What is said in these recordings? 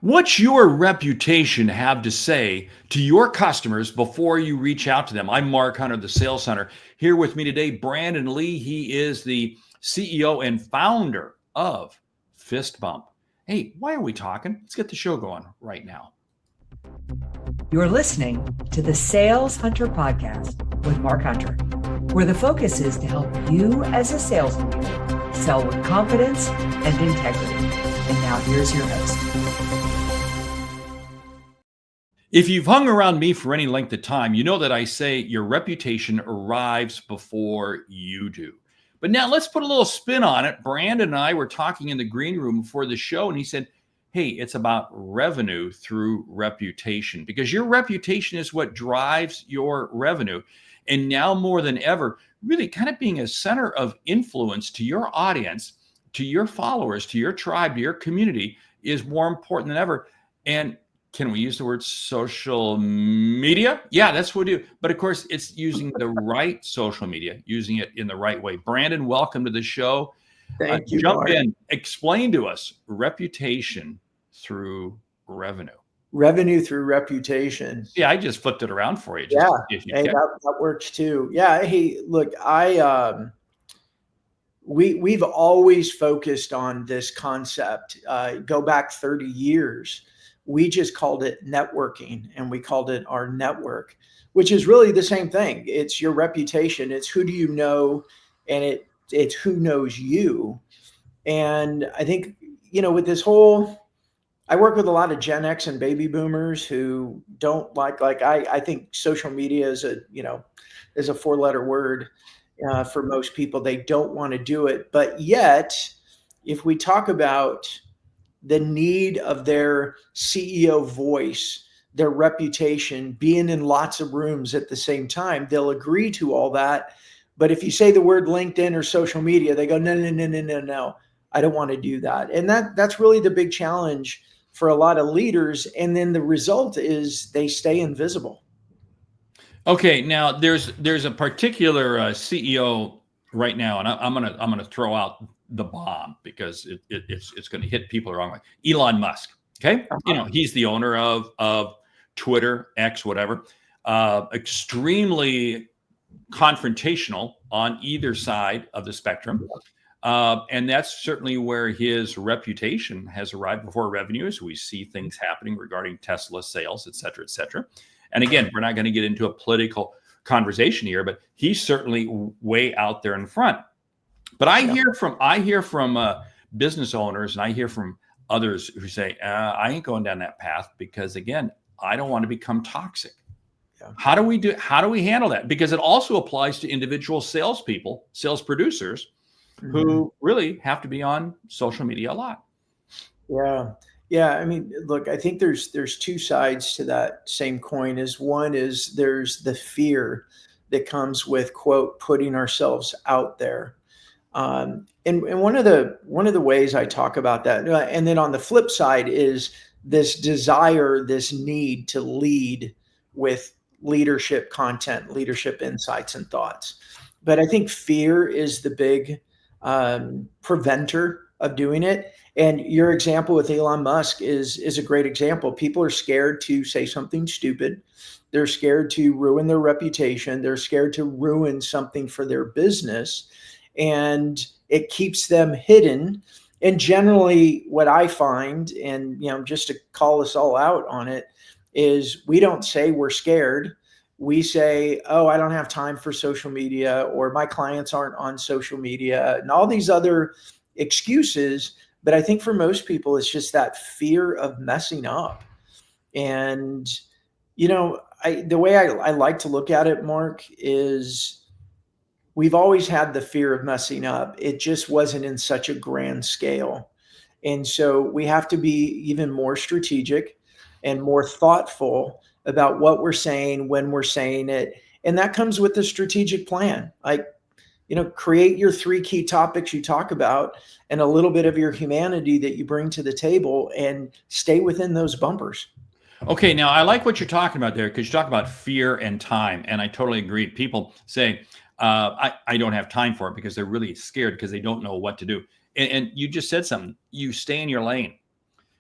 What's your reputation have to say to your customers before you reach out to them? I'm Mark Hunter, the Sales Hunter. Here with me today, Brandon Lee. He is the CEO and founder of Fist Bump. Hey, why are we talking? Let's get the show going right now. You're listening to the Sales Hunter Podcast with Mark Hunter, where the focus is to help you as a sales leader sell with confidence and integrity. And now here's your host. If you've hung around me for any length of time, you know that I say your reputation arrives before you do. But now let's put a little spin on it. Brandon and I were talking in the green room before the show, and he said, hey, it's about revenue through reputation, because your reputation is what drives your revenue. And now more than ever, really kind of being a center of influence to your audience, to your followers, to your tribe, to your community is more important than ever. And can we use the word social media? Yeah, that's what we do. But of course, it's using the right social media, using it in the right way. Brandon, welcome to the show. Thank you, Jump Mark. in. Explain to us reputation through revenue. Revenue through reputation. Yeah, I just flipped it around for you. Yeah, if you hey, that works too. Yeah, hey, look, we've always focused on this concept. Go back 30 years. We just called it networking, and we called it our network, which is really the same thing. It's your reputation. It's who do you know, and it's who knows you. And I think, with this whole, I work with a lot of Gen X and baby boomers who don't I think social media is a four-letter word for most people. They don't want to do it. But yet, if we talk about the need of their CEO voice, their reputation, being in lots of rooms at the same time, they'll agree to all that. But if you say the word LinkedIn or social media, they go, no, I don't want to do that. And that's really the big challenge for a lot of leaders. And then the result is they stay invisible. Okay, now there's a particular CEO right now, and I'm gonna throw out the bomb because it's going to hit people the wrong way. Elon Musk. Okay, he's the owner of Twitter, X, whatever. Extremely confrontational on either side of the spectrum. And that's certainly where his reputation has arrived before revenue, as we see things happening regarding Tesla sales, et cetera, et cetera. And again, we're not going to get into a political conversation here, but he's certainly way out there in front. But I hear from business owners, and I hear from others who say, I ain't going down that path because, again, I don't want to become toxic. Yeah. How do we handle that? Because it also applies to individual salespeople, sales producers, who really have to be on social media a lot. Yeah. I mean, look, I think there's two sides to that same coin. One is there's the fear that comes with, quote, putting ourselves out there. And one of the ways I talk about that, and then on the flip side is this desire, this need to lead with leadership content, leadership insights and thoughts. But I think fear is the big preventer of doing it. And your example with Elon Musk is a great example. People are scared to say something stupid. They're scared to ruin their reputation. They're scared to ruin something for their business. And it keeps them hidden. And generally what I find, and just to call us all out on it, is we don't say we're scared. We say, oh, I don't have time for social media, or my clients aren't on social media, and all these other excuses. But I think for most people, it's just that fear of messing up. And, the way I like to look at it, Mark, is we've always had the fear of messing up. It just wasn't in such a grand scale. And so we have to be even more strategic and more thoughtful about what we're saying, when we're saying it. And that comes with a strategic plan. Create your 3 key topics you talk about and a little bit of your humanity that you bring to the table, and stay within those bumpers. Okay, now I like what you're talking about there, because you talk about fear and time, and I totally agree. People say, I don't have time for it because they're really scared because they don't know what to do. And you just said something. You stay in your lane.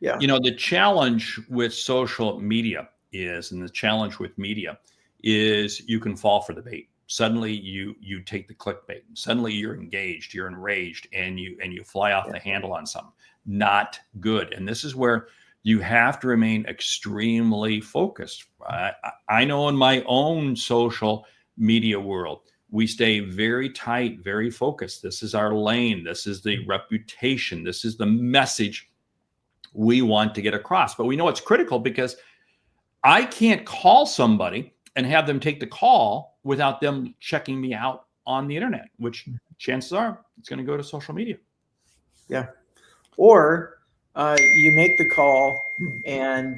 Yeah. The challenge with social media and the challenge with media is you can fall for the bait. Suddenly you take the clickbait. Suddenly you're engaged, you're enraged, and you fly off the handle on something. Not good. And this is where you have to remain extremely focused. I know in my own social media world, we stay very tight, very focused. This is our lane. This is the reputation. This is the message we want to get across. But we know it's critical because I can't call somebody and have them take the call without them checking me out on the internet, which chances are it's going to go to social media. Yeah. Or you make the call and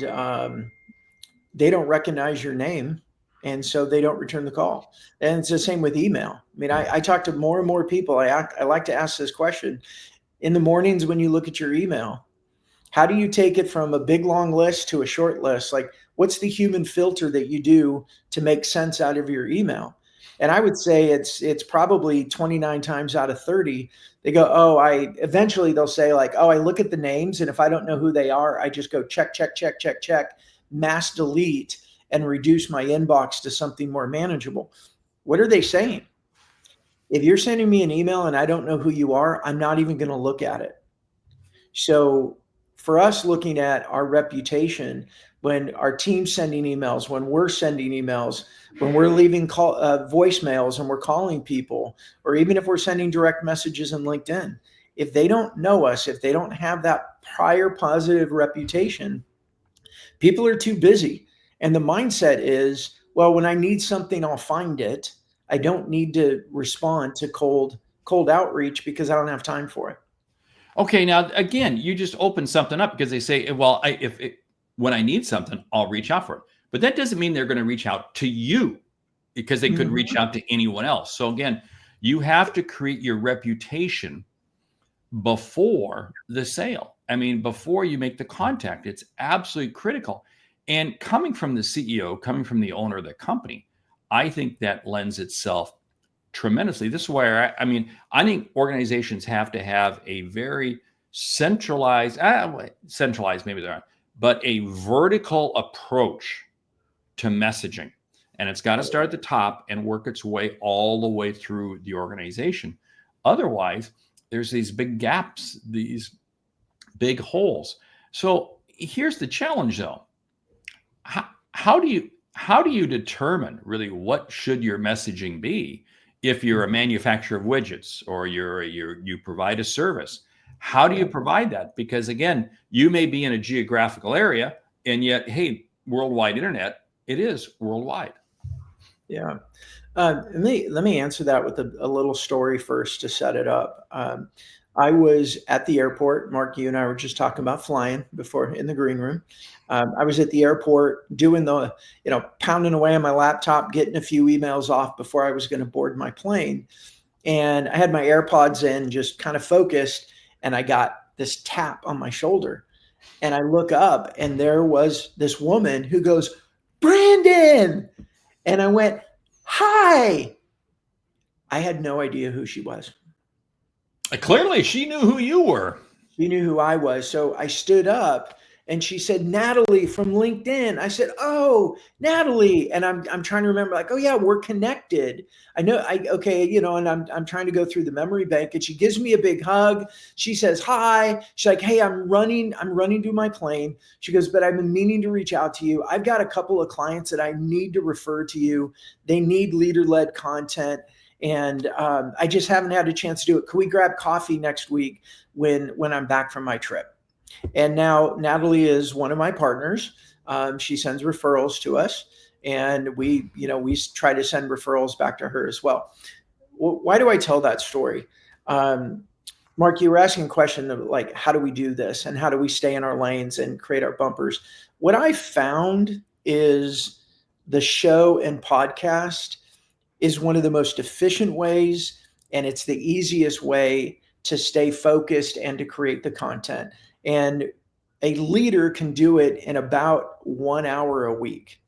they don't recognize your name, and so they don't return the call. And it's the same with email. I mean, I talk to more and more people. I like to ask this question. In the mornings when you look at your email, how do you take it from a big long list to a short list? Like, what's the human filter that you do to make sense out of your email? And I would say it's probably 29 times out of 30. They go, eventually they'll say like, I look at the names, and if I don't know who they are, I just go check, mass delete, and reduce my inbox to something more manageable. What are they saying? If you're sending me an email and I don't know who you are, I'm not even going to look at it. So for us, looking at our reputation, when our team's sending emails, when we're sending emails, when we're leaving voicemails and we're calling people, or even if we're sending direct messages in LinkedIn, if they don't know us, if they don't have that prior positive reputation, people are too busy. And the mindset is, well, when I need something, I'll find it. I don't need to respond to cold outreach because I don't have time for it. Okay, now again, you just open something up because they say, well, when I need something, I'll reach out for it. But that doesn't mean they're going to reach out to you, because they could reach out to anyone else. So again, you have to create your reputation before the sale. I mean, before you make the contact, it's absolutely critical. And coming from the CEO, coming from the owner of the company, I think that lends itself tremendously. This is where I think organizations have to have a very centralized maybe they're not, but a vertical approach to messaging. And it's got to start at the top and work its way all the way through the organization. Otherwise, there's these big gaps, these big holes. So here's the challenge though. How do you determine really what should your messaging be if you're a manufacturer of widgets or you provide a service? How do you provide that? Because again, you may be in a geographical area, and yet, hey, worldwide internet, it is worldwide. Yeah. Let me answer that with a little story first to set it up. I was at the airport. Mark, you and I were just talking about flying before in the green room. I was at the airport doing pounding away on my laptop, getting a few emails off before I was going to board my plane. And I had my AirPods in, just kind of focused, and I got this tap on my shoulder. And I look up, and there was this woman who goes, "Brandon." And I went, "Hi." I had no idea who she was. Clearly, she knew who you were. She knew who I was. So I stood up, and she said, "Natalie from LinkedIn." I said, "Oh, Natalie." And I'm trying to remember, like, "Oh yeah, we're connected. I know." And I'm trying to go through the memory bank, and she gives me a big hug. She says, "Hi." She's like, "Hey, I'm running to my plane." She goes, "But I've been meaning to reach out to you. I've got a couple of clients that I need to refer to you. They need leader-led content. And I just haven't had a chance to do it. Could we grab coffee next week when I'm back from my trip?" And now Natalie is one of my partners. She sends referrals to us, and we try to send referrals back to her as well. Why do I tell that story? Mark, you were asking a question of like, how do we do this, and how do we stay in our lanes and create our bumpers? What I found is the show and podcast is one of the most efficient ways, and it's the easiest way to stay focused and to create the content. And a leader can do it in about 1 hour a week.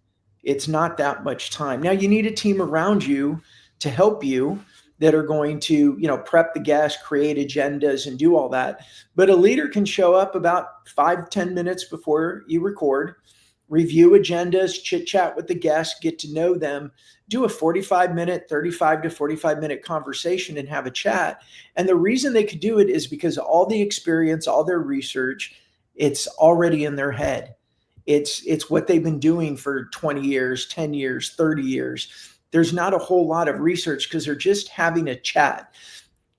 It's not that much time. Now, you need a team around you to help you. that are going to, prep the guest, create agendas, and do all that. But a leader can show up about 5-10 minutes before you record, review agendas, chit chat with the guest, get to know them, do a 35-minute, 35 to 45-minute conversation and have a chat. And the reason they could do it is because all the experience, all their research, it's already in their head. It's what they've been doing for 20 years, 10 years, 30 years. There's not a whole lot of research because they're just having a chat.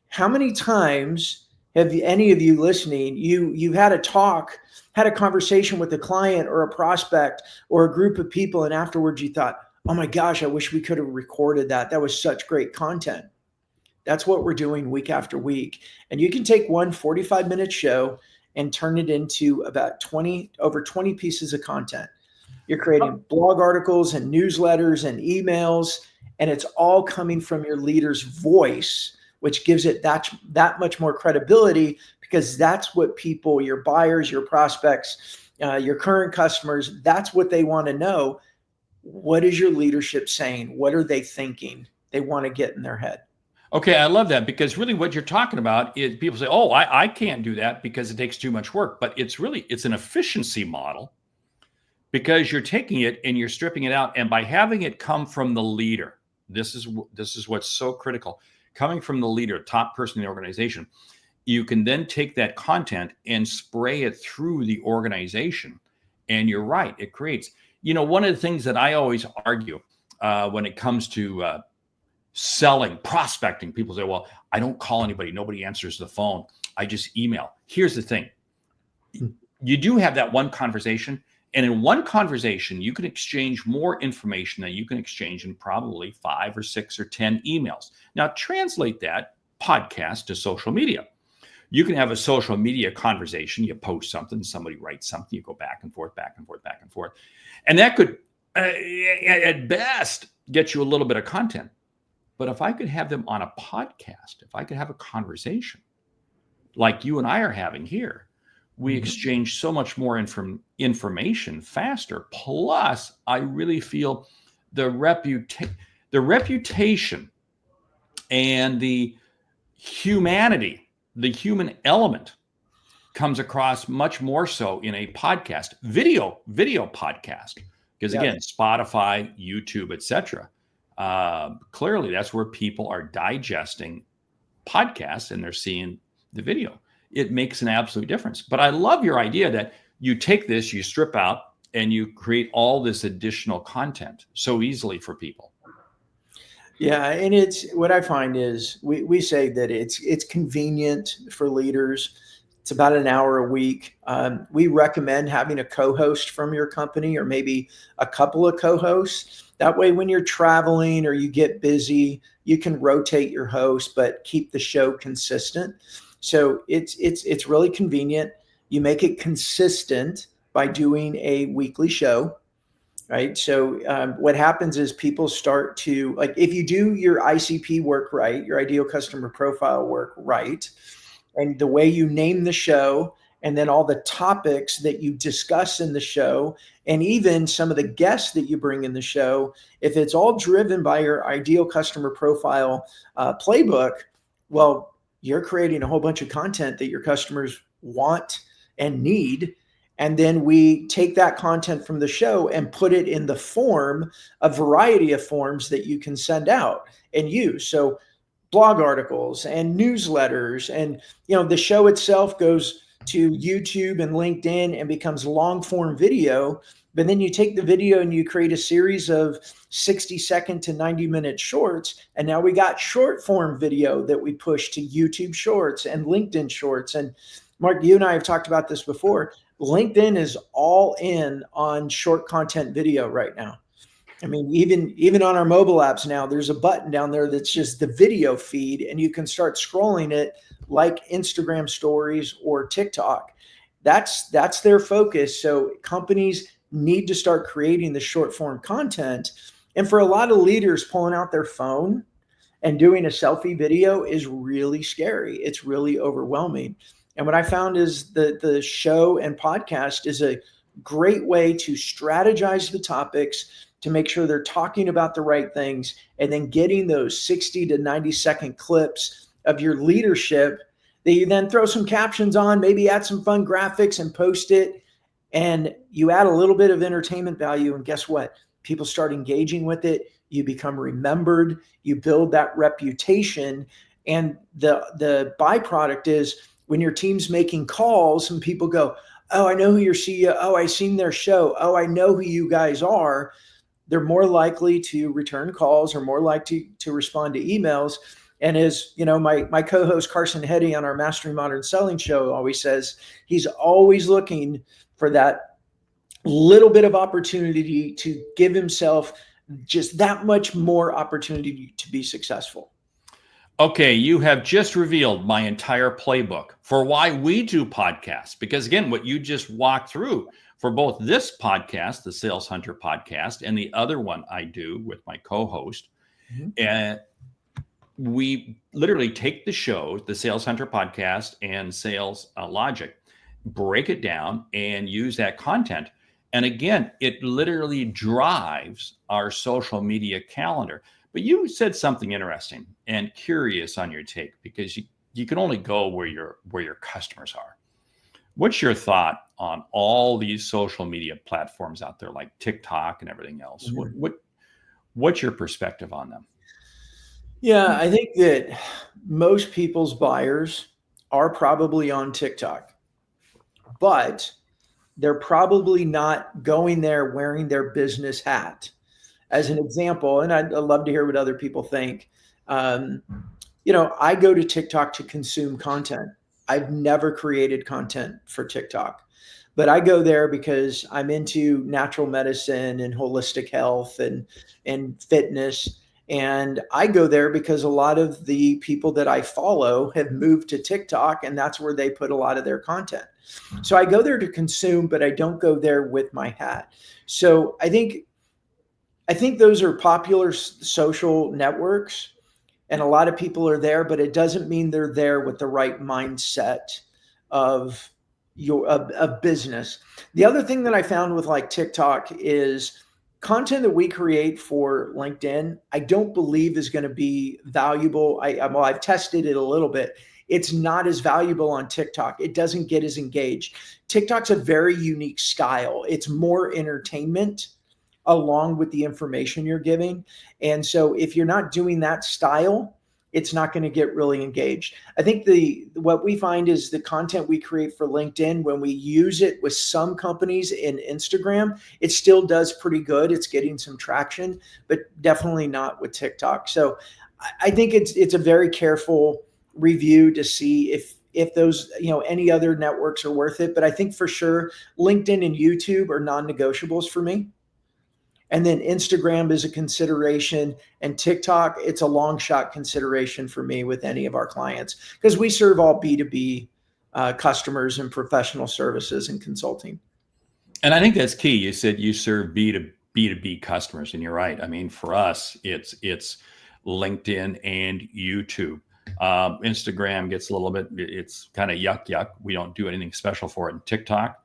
How many times have any of you listening, you've had a conversation with a client or a prospect or a group of people, and afterwards you thought, oh my gosh, I wish we could have recorded that. That was such great content. That's what we're doing week after week. And you can take one 45-minute show and turn it into about over 20 pieces of content. You're creating blog articles and newsletters and emails, and it's all coming from your leader's voice, which gives it that much more credibility, because that's what people, your buyers, your prospects, your current customers, that's what they want to know. What is your leadership saying? What are they thinking? They want to get in their head. Okay, I love that, because really what you're talking about is people say, oh, I can't do that because it takes too much work. But it's an efficiency model, because you're taking it and you're stripping it out. And by having it come from the leader, this is what's so critical. Coming from the leader, top person in the organization, you can then take that content and spray it through the organization. And you're right, it creates, one of the things that I always argue when it comes to selling, prospecting, people say, well, I don't call anybody. Nobody answers the phone. I just email. Here's the thing. You do have that one conversation. And in one conversation, you can exchange more information than you can exchange in probably 5 or 6 or 10 emails. Now, translate that podcast to social media. You can have a social media conversation. You post something, somebody writes something, you go back and forth, back and forth, back and forth. And that could, at best, get you a little bit of content. But if I could have them on a podcast, if I could have a conversation like you and I are having here, we exchange so much more information faster. Plus, I really feel the reputation and the humanity, the human element comes across much more so in a podcast, video podcast. Because again, Spotify, YouTube, etc. Clearly, that's where people are digesting podcasts and they're seeing the video. It makes an absolute difference. But I love your idea that you take this, you strip out, and you create all this additional content so easily for people. Yeah, and it's what I find is we say that it's convenient for leaders. It's about an hour a week. We recommend having a co-host from your company, or maybe a couple of co-hosts. That way, when you're traveling or you get busy, you can rotate your host, but keep the show consistent. So it's really convenient. You make it consistent by doing a weekly show, right? So what happens is people start to, like, if you do your ICP work right, your ideal customer profile work right, and the way you name the show, and then all the topics that you discuss in the show, and even some of the guests that you bring in the show, if it's all driven by your ideal customer profile playbook, well, you're creating a whole bunch of content that your customers want and need. And then we take that content from the show and put it in the form, a variety of forms that you can send out and use. So blog articles and newsletters, and the show itself goes to YouTube and LinkedIn and becomes long form video. But then you take the video and you create a series of 60-second to 90-minute shorts. And now we got short form video that we push to YouTube Shorts and LinkedIn Shorts. And Mark, you and I have talked about this before. LinkedIn is all in on short content video right now. I mean, even on our mobile apps now, there's a button down there that's just the video feed, and you can start scrolling it like Instagram stories or TikTok. That's their focus. So companies need to start creating the short form content. And for a lot of leaders, pulling out their phone and doing a selfie video is really scary. It's really overwhelming. And what I found is the show and podcast is a great way to strategize the topics, to make sure they're talking about the right things, and then getting those 60 to 90-second clips of your leadership that you then throw some captions on, maybe add some fun graphics and post it. And you add a little bit of entertainment value. And guess what? People start engaging with it. You become remembered. You build that reputation. And the byproduct is when your team's making calls and people go, oh, I know who your CEO, oh, I've seen their show, oh, I know who you guys are. They're more likely to return calls or more likely to respond to emails. And as you know, my co-host Carson Heddy on our Mastering Modern Selling show always says, he's always looking for that little bit of opportunity to give himself just that much more opportunity to be successful. Okay, you have just revealed my entire playbook for why we do podcasts. Because again, what you just walked through for both this podcast, the Sales Hunter podcast, and the other one I do with my co-host, and we literally take the show, the Sales Hunter podcast and Sales Logic, break it down and use that content. And again, it literally drives our social media calendar. But you said something interesting and curious on your take, because you can only go where your customers are. What's your thought on all these social media platforms out there like TikTok and everything else? What's your perspective on them? Yeah, I think that most people's buyers are probably on TikTok, but they're probably not going there wearing their business hat. As an example, and I'd love to hear what other people think. I go to TikTok to consume content. I've never created content for TikTok, but I go there because I'm into natural medicine and holistic health and fitness. And I go there because a lot of the people that I follow have moved to TikTok, and that's where they put a lot of their content. So I go there to consume, but I don't go there with my hat. So I think those are popular social networks, and a lot of people are there, but it doesn't mean they're there with the right mindset of business. The other thing that I found with like TikTok is content that we create for LinkedIn, I don't believe is going to be valuable. I've tested it a little bit. It's not as valuable on TikTok. It doesn't get as engaged. TikTok's a very unique style. It's more entertainment along with the information you're giving. And so if you're not doing that style, it's not going to get really engaged. I think what we find is the content we create for LinkedIn, when we use it with some companies in Instagram, it still does pretty good. It's getting some traction, but definitely not with TikTok. So I think it's a very careful review to see if those, any other networks are worth it. But I think for sure, LinkedIn and YouTube are non-negotiables for me. And then Instagram is a consideration, and TikTok, it's a long shot consideration for me with any of our clients, because we serve all B2B customers and professional services and consulting. And I think that's key. You said you serve B2B customers, and you're right. I mean, for us, it's LinkedIn and YouTube. Instagram gets a little bit, it's kind of yuck. We don't do anything special for it. And TikTok,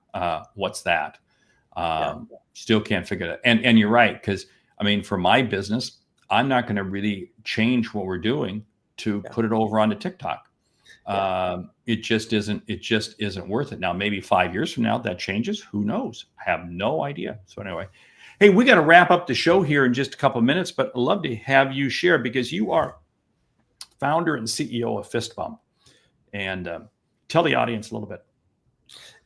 what's that? Still can't figure it out. And you're right, because I mean, for my business, I'm not going to really change what we're doing to put it over onto TikTok. It just isn't worth it. Now, maybe 5 years from now that changes. Who knows? I have no idea. So anyway, hey, we got to wrap up the show here in just a couple of minutes, but I'd love to have you share, because you are founder and CEO of Fist Bump, and tell the audience a little bit.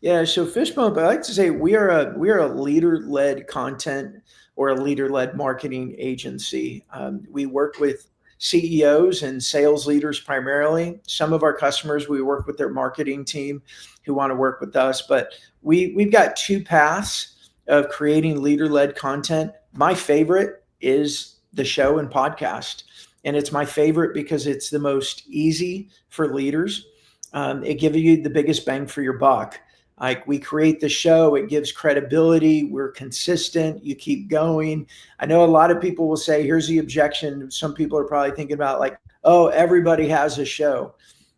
Yeah, so Fist Bump, I like to say we are a leader-led content or a leader-led marketing agency. We work with CEOs and sales leaders primarily. Some of our customers, we work with their marketing team who want to work with us. But we've got two paths of creating leader-led content. My favorite is the show and podcast. And it's my favorite because it's the most easy for leaders. It gives you the biggest bang for your buck. Like, we create the show, it gives credibility, we're consistent, you keep going. I know a lot of people will say, here's the objection. Some people are probably thinking about like, oh, everybody has a show.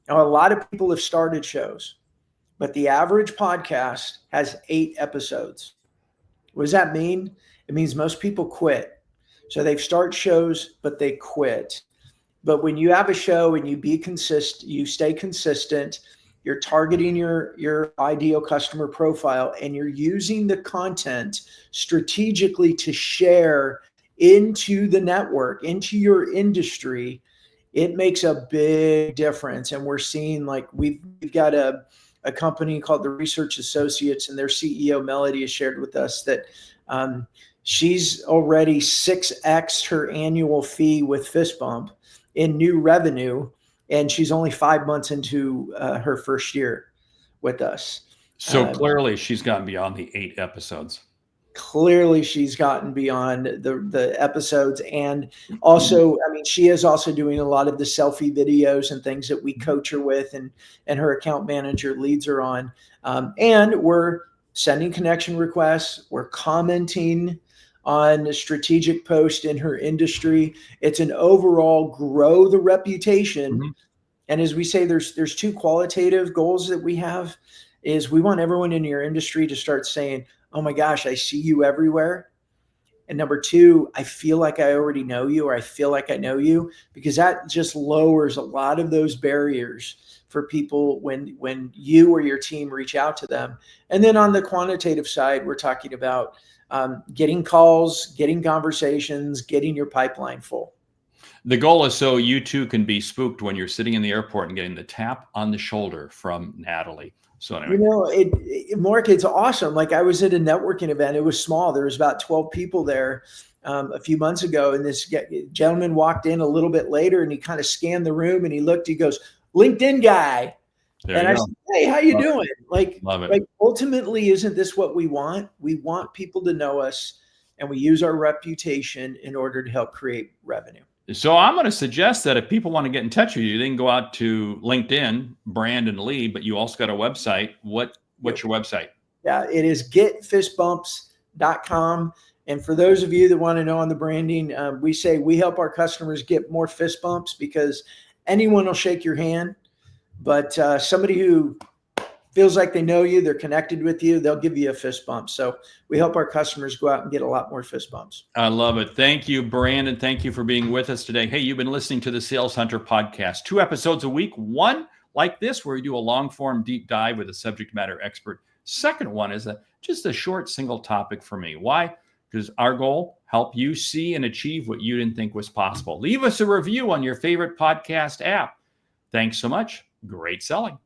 Now, a lot of people have started shows, but the average podcast has 8 episodes. What does that mean? It means most people quit. So they start shows, but they quit. But when you have a show and you stay consistent, you're targeting your ideal customer profile, and you're using the content strategically to share into the network, into your industry, it makes a big difference. And we're seeing, like, we've got a company called the Research Associates, and their CEO Melody has shared with us that she's already 6x her annual fee with Fistbump in new revenue, and she's only 5 months into her first year with us. So clearly she's gotten beyond the 8 episodes. Clearly she's gotten beyond the episodes. And also, I mean, she is also doing a lot of the selfie videos and things that we coach her with, and her account manager leads her on. And we're sending connection requests. We're commenting on a strategic post in her industry. It's an overall grow the reputation. Mm-hmm. And as we say, there's 2 qualitative goals that we have. Is we want everyone in your industry to start saying, oh my gosh, I see you everywhere. And number 2, I feel like I already know you, or I feel like I know you, because that just lowers a lot of those barriers for people when you or your team reach out to them. And then on the quantitative side, we're talking about getting calls, getting conversations, getting your pipeline full. The goal is so you too can be spooked when you're sitting in the airport and getting the tap on the shoulder from Natalie. So anyway. Mark, it's awesome. Like, I was at a networking event. It was small. There was about 12 people there a few months ago. And this gentleman walked in a little bit later, and he kind of scanned the room, and he looked, he goes, LinkedIn guy. And I said, hey, how you doing? Like, ultimately, isn't this what we want? We want people to know us, and we use our reputation in order to help create revenue. So I'm going to suggest that if people want to get in touch with you, they can go out to LinkedIn, Brandon Lee, but you also got a website. What's your website? Yeah, it is getfistbumps.com. And for those of you that want to know on the branding, we say we help our customers get more fist bumps, because anyone will shake your hand, but somebody who feels like they know you, they're connected with you, they'll give you a fist bump. So we help our customers go out and get a lot more fist bumps. I love it. Thank you, Brandon. Thank you for being with us today. Hey, you've been listening to the Sales Hunter podcast, 2 episodes a week. One like this, where we do a long form deep dive with a subject matter expert. Second one is just a short single topic for me. Why? Because our goal, help you see and achieve what you didn't think was possible. Leave us a review on your favorite podcast app. Thanks so much. Great selling.